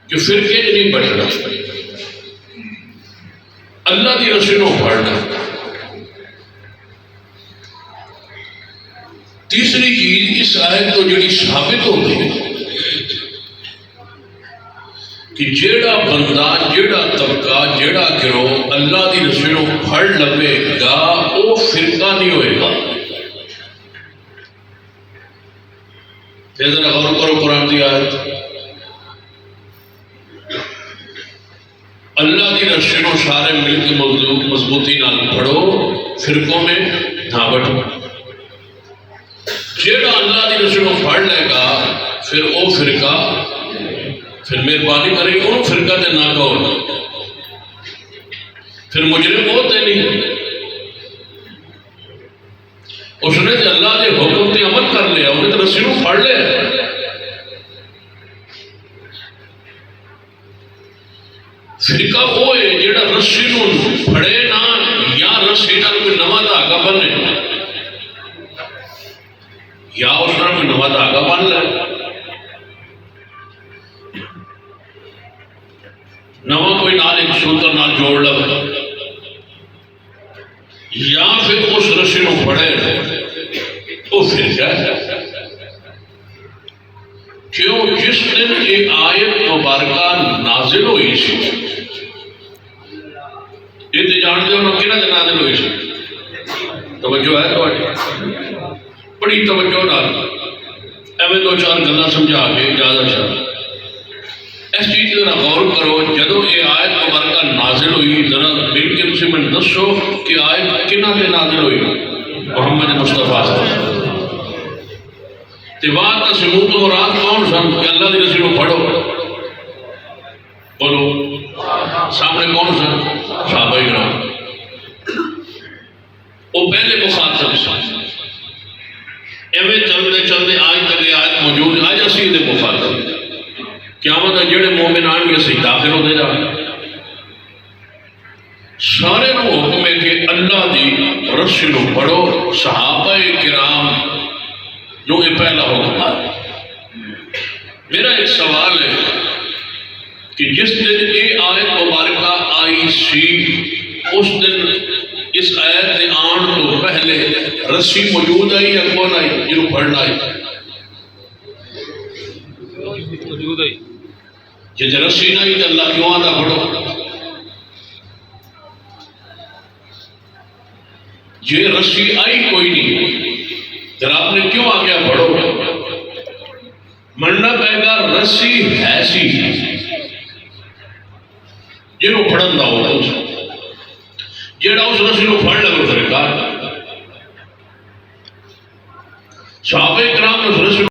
کہ فرقے نہیں بچنا، اللہ دی رسی نو پڑھنا۔ تیسری چیز اس آیت کو جڑی ثابت ہوتی ہے کہ جیڑا بندہ، جیڑا طبقہ، جیڑا گروہ اللہ دی رسی نو پڑھ لوے گا وہ فرقہ نہیں ہوئے گا۔ ذرا غور کرو قرآن کی آیت، اللہ دی رسی نو سارے مل کے مضبوطی نال پڑھو، فرقوں میں نہ بٹو۔ جیڑا اللہ دی رسی نو پڑھ لے گا پھر او فرقہ، پھر مہربانی کرے گا فرقہ تے نہ کہو، پھر مجرم ہوتے نہیں۔ اس نے تے اللہ دے حکم تے عمل کر لیا، انہیں تے رسی نو پڑھ لیا۔ فرقہ وہ ہے جیڑا رسی نو پھڑے نہ، یا رسی نال کوئی نواں دھاگا بنے، یا اس نال کوئی نواں دھاگا بن لے، نواں کوئی نال ایک سوتر نال جوڑ لے، یا پھر اس رسی نو پھڑے وہ فرقہ ہے۔ کیوں؟ جس دن یہ آیت مبارکہ نازل ہوئی سی، یہ تو جانتے ہو نا کہنا نازل ہوئی سی؟ توجہ ہے تو بڑی توجہ نال ایویں دو چار گلاں سمجھا کے اجازت چاہ اس چیز کی ذرا غور کرو۔ جدو یہ آیت مبارکہ نازل ہوئی، ذرا مل کے تسی میں دسو کہ آیت کنہاں تے نازل ہوئی؟ محمد مصطفیٰ صلی اللہ علیہ وسلم۔ تیوار تسمون تو مراد کون سن کہ اللہ دی رسی نو پڑھو؟ بولو سامنے کون سن؟ صحابہ کرام، وہ پہلے مخاطب سن۔ ایویں چلتے چلتے آج تک یہ آیت موجود، آج اسی دے مخاطب قیامت ہے جڑے مومن آن گے صحیح داخل ہوتے جا سارے نو حکم ہے کہ اللہ دی رسی نو پڑھو۔ صحابہ کرام نو یہ پہلا حکم ہے۔ میرا ایک سوال ہے کہ جس دن یہ آیت مبارکہ آئی سی اس دن اس آیت کے آن تو پہلے رسی موجود آئی یا کون آئی جنہوں پڑھنا آئی؟ موجود آئی۔ جب رسی نہ آئی تو اللہ کیوں آدھا پڑھو؟ یہ رسی آئی کوئی نہیں پھر آپ نے کیوں آ گیا پڑھو؟ مننا پائے گا رسی ہے سی جنہوں پڑھن دا ہوگا، جیڑا اس رسی نو پڑھ لگو فرقہ۔ صحابہ